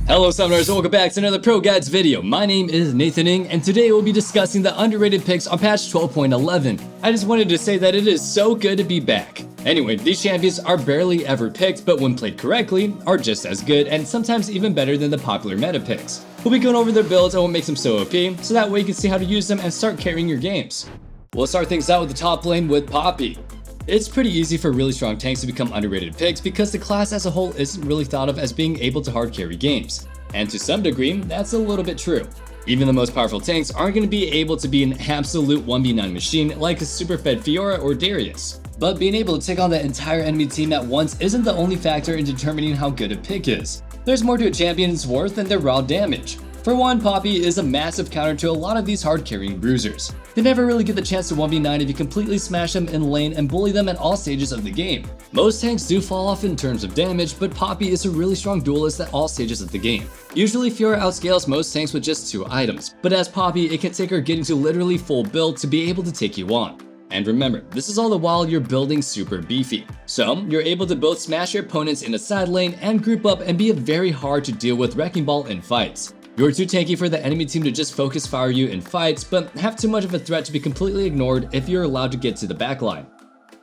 Hello Summoners, welcome back to another ProGuides video. My name is Nathan Ng, and today we'll be discussing the underrated picks on patch 12.11. I just wanted to say that it is so good to be back. Anyway, these champions are barely ever picked, but when played correctly, are just as good and sometimes even better than the popular meta picks. We'll be going over their builds and what makes them so OP, so that way you can see how to use them and start carrying your games. We'll start things out with the top lane with Poppy. It's pretty easy for really strong tanks to become underrated picks because the class as a whole isn't really thought of as being able to hard carry games. And to some degree, that's a little bit true. Even the most powerful tanks aren't going to be able to be an absolute 1v9 machine like a super fed Fiora or Darius. But being able to take on the entire enemy team at once isn't the only factor in determining how good a pick is. There's more to a champion's worth than their raw damage. For one, Poppy is a massive counter to a lot of these hard-carrying bruisers. They never really get the chance to 1v9 if you completely smash them in lane and bully them at all stages of the game. Most tanks do fall off in terms of damage, but Poppy is a really strong duelist at all stages of the game. Usually Fiora outscales most tanks with just 2 items, but as Poppy, it can take her getting to literally full build to be able to take you on. And remember, this is all the while you're building super beefy. So, you're able to both smash your opponents in a side lane and group up and be a very hard to deal with wrecking ball in fights. You're too tanky for the enemy team to just focus fire you in fights, but have too much of a threat to be completely ignored if you're allowed to get to the backline.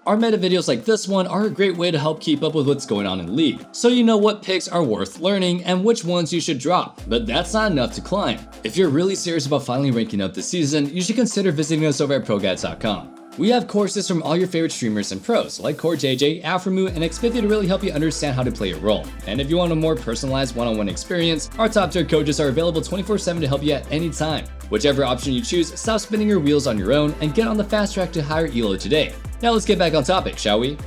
Our meta videos like this one are a great way to help keep up with what's going on in League, so you know what picks are worth learning and which ones you should drop, but that's not enough to climb. If you're really serious about finally ranking up this season, you should consider visiting us over at ProGuides.com. We have courses from all your favorite streamers and pros, like Core JJ, Alframu, and Xpithy to really help you understand how to play your role. And if you want a more personalized one-on-one experience, our top-tier coaches are available 24/7 to help you at any time. Whichever option you choose, stop spinning your wheels on your own and get on the fast track to higher elo today. Now let's get back on topic, shall we?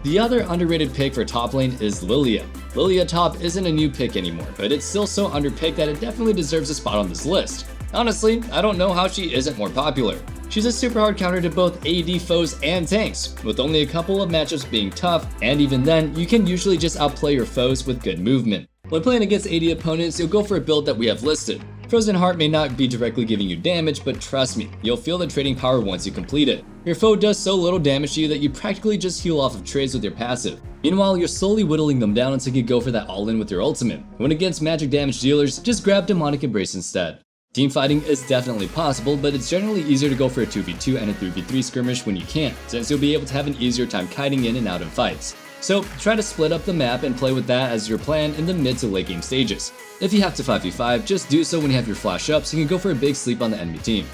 The other underrated pick for top lane is Lillia. Lillia top isn't a new pick anymore, but it's still so underpicked that it definitely deserves a spot on this list. Honestly, I don't know how she isn't more popular. She's a super hard counter to both AD foes and tanks, with only a couple of matchups being tough, and even then, you can usually just outplay your foes with good movement. When playing against AD opponents, you'll go for a build that we have listed. Frozen Heart may not be directly giving you damage, but trust me, you'll feel the trading power once you complete it. Your foe does so little damage to you that you practically just heal off of trades with your passive. Meanwhile, you're slowly whittling them down until you go for that all-in with your ultimate. When against magic damage dealers, just grab Demonic Embrace instead. Teamfighting is definitely possible, but it's generally easier to go for a 2v2 and a 3v3 skirmish when you can, since you'll be able to have an easier time kiting in and out of fights. So try to split up the map and play with that as your plan in the mid to late game stages. If you have to 5v5, just do so when you have your flash up so you can go for a big sleep on the enemy team.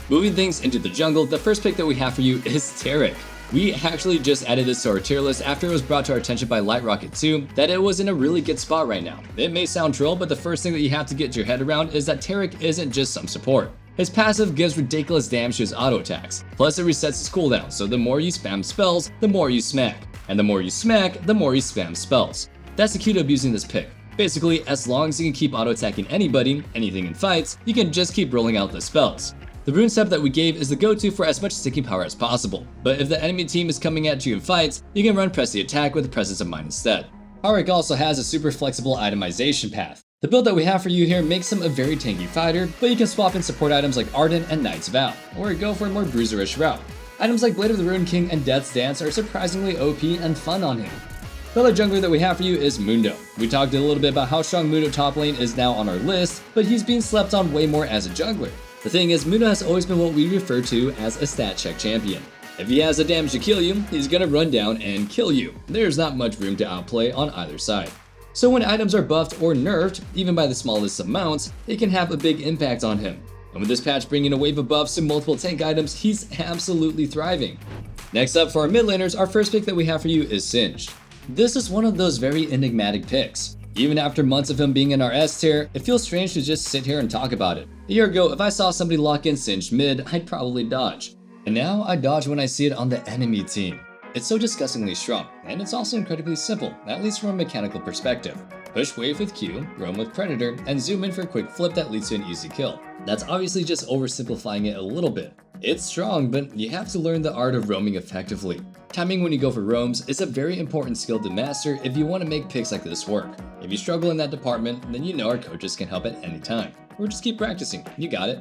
Moving things into the jungle, the first pick that we have for you is Taric. We actually just added this to our tier list after it was brought to our attention by Light Rocket 2 that it was in a really good spot right now. It may sound troll, but the first thing that you have to get your head around is that Taric isn't just some support. His passive gives ridiculous damage to his auto attacks, plus it resets his cooldown, so the more you spam spells, the more you smack. And the more you smack, the more you spam spells. That's the key to abusing this pick. Basically, as long as you can keep auto attacking anybody, anything in fights, you can just keep rolling out the spells. The rune step that we gave is the go-to for as much sticking power as possible, but if the enemy team is coming at you in fights, you can run press the attack with the presence of mind instead. Taric also has a super flexible itemization path. The build that we have for you here makes him a very tanky fighter, but you can swap in support items like Arden and Knight's Vow, or go for a more bruiserish route. Items like Blade of the Ruined King and Death's Dance are surprisingly OP and fun on him. The other jungler that we have for you is Mundo. We talked a little bit about how strong Mundo top lane is now on our list, but he's being slept on way more as a jungler. The thing is, Mundo has always been what we refer to as a stat check champion. If he has the damage to kill you, he's gonna run down and kill you. There's not much room to outplay on either side. So when items are buffed or nerfed, even by the smallest amounts, it can have a big impact on him. And with this patch bringing a wave of buffs to multiple tank items, he's absolutely thriving. Next up for our mid laners, our first pick that we have for you is Singed. This is one of those very enigmatic picks. Even after months of him being in our S tier, it feels strange to just sit here and talk about it. A year ago, if I saw somebody lock in Singed mid, I'd probably dodge. And now I dodge when I see it on the enemy team. It's so disgustingly strong, and it's also incredibly simple, at least from a mechanical perspective. Push wave with Q, roam with Predator, and zoom in for a quick flip that leads to an easy kill. That's obviously just oversimplifying it a little bit. It's strong, but you have to learn the art of roaming effectively. Timing when you go for roams is a very important skill to master if you want to make picks like this work. If you struggle in that department, then you know our coaches can help at any time. Or just keep practicing, you got it.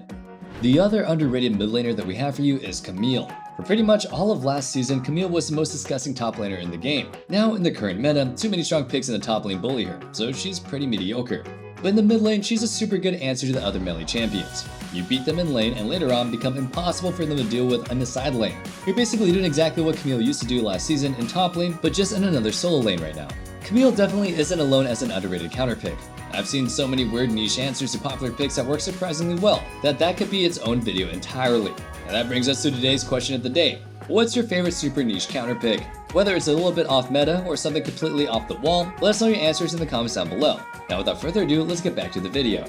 The other underrated mid laner that we have for you is Camille. For pretty much all of last season, Camille was the most disgusting top laner in the game. Now, in the current meta, too many strong picks in the top lane bully her, so she's pretty mediocre. but in the mid lane, she's a super good answer to the other melee champions. You beat them in lane and later on become impossible for them to deal with in the side lane. You're basically doing exactly what Camille used to do last season in top lane, but just in another solo lane right now. Camille definitely isn't alone as an underrated counter pick. I've seen so many weird niche answers to popular picks that work surprisingly well that could be its own video entirely. And that brings us to today's question of the day. What's your favorite super niche counter pick? Whether it's a little bit off meta or something completely off the wall, let us know your answers in the comments down below. Now without further ado, let's get back to the video.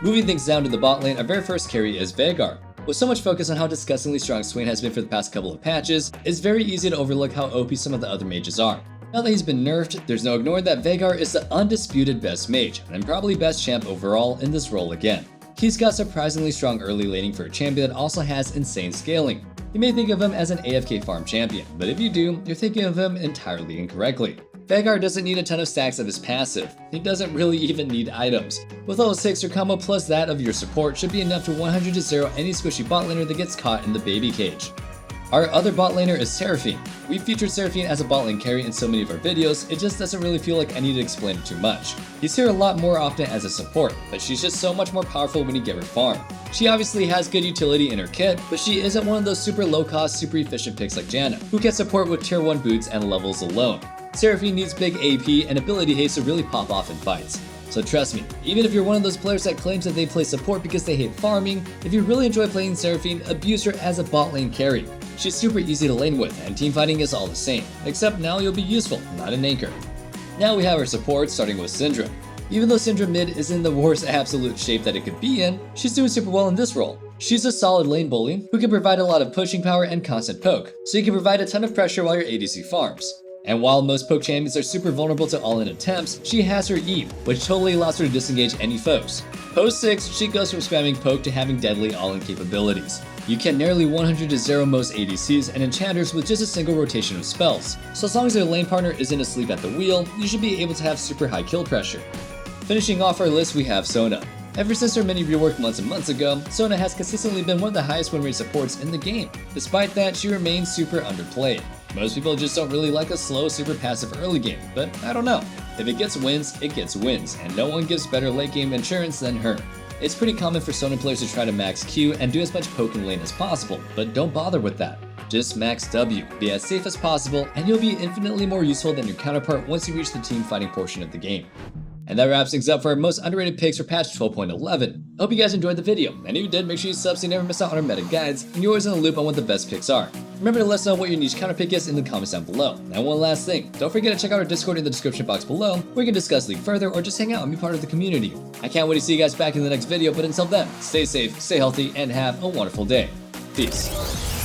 Moving things down to the bot lane, our very first carry is Veigar. With so much focus on how disgustingly strong Swain has been for the past couple of patches, it's very easy to overlook how OP some of the other mages are. Now that he's been nerfed, there's no ignoring that Veigar is the undisputed best mage, and probably best champ overall in this role again. He's got surprisingly strong early laning for a champion that also has insane scaling. You may think of him as an AFK farm champion, but if you do, you're thinking of him entirely incorrectly. Veigar doesn't need a ton of stacks of his passive. He doesn't really even need items. With level 6, your combo plus that of your support should be enough to 100-0 any squishy bot laner that gets caught in the baby cage. Our other bot laner is Seraphine. We've featured Seraphine as a bot lane carry in so many of our videos, it just doesn't really feel like I need to explain it too much. He's here a lot more often as a support, but she's just so much more powerful when you give her farm. She obviously has good utility in her kit, but she isn't one of those super low cost, super efficient picks like Janna, who can support with tier 1 boots and levels alone. Seraphine needs big AP and ability haste to really pop off in fights. So trust me, even if you're one of those players that claims that they play support because they hate farming, if you really enjoy playing Seraphine, abuse her as a bot lane carry. She's super easy to lane with, and teamfighting is all the same, except now you'll be useful, not an anchor. Now we have our support, starting with Syndra. Even though Syndra mid is in the worst absolute shape that it could be in, she's doing super well in this role. She's a solid lane bully who can provide a lot of pushing power and constant poke, so you can provide a ton of pressure while your ADC farms. And while most poke champions are super vulnerable to all-in attempts, she has her E, which totally allows her to disengage any foes. Post 6, she goes from spamming poke to having deadly all-in capabilities. You can nearly 100-0 most ADCs and enchanters with just a single rotation of spells, so as long as your lane partner isn't asleep at the wheel, you should be able to have super high kill pressure. Finishing off our list, we have Sona. Ever since her mini rework months and months ago, Sona has consistently been one of the highest win rate supports in the game. Despite that, she remains super underplayed. Most people just don't really like a slow, super passive early game, but I don't know. If it gets wins, it gets wins, and no one gives better late game insurance than her. It's pretty common for Sona players to try to max Q and do as much poke in lane as possible, but don't bother with that. Just max W, be as safe as possible, and you'll be infinitely more useful than your counterpart once you reach the team fighting portion of the game. And that wraps things up for our most underrated picks for patch 12.11. I hope you guys enjoyed the video, and if you did, make sure you sub so you never miss out on our meta guides, and you're always in the loop on what the best picks are. Remember to let us know what your niche counter pick is in the comments down below. And one last thing, don't forget to check out our Discord in the description box below, where you can discuss League further or just hang out and be part of the community. I can't wait to see you guys back in the next video, but until then, stay safe, stay healthy, and have a wonderful day. Peace.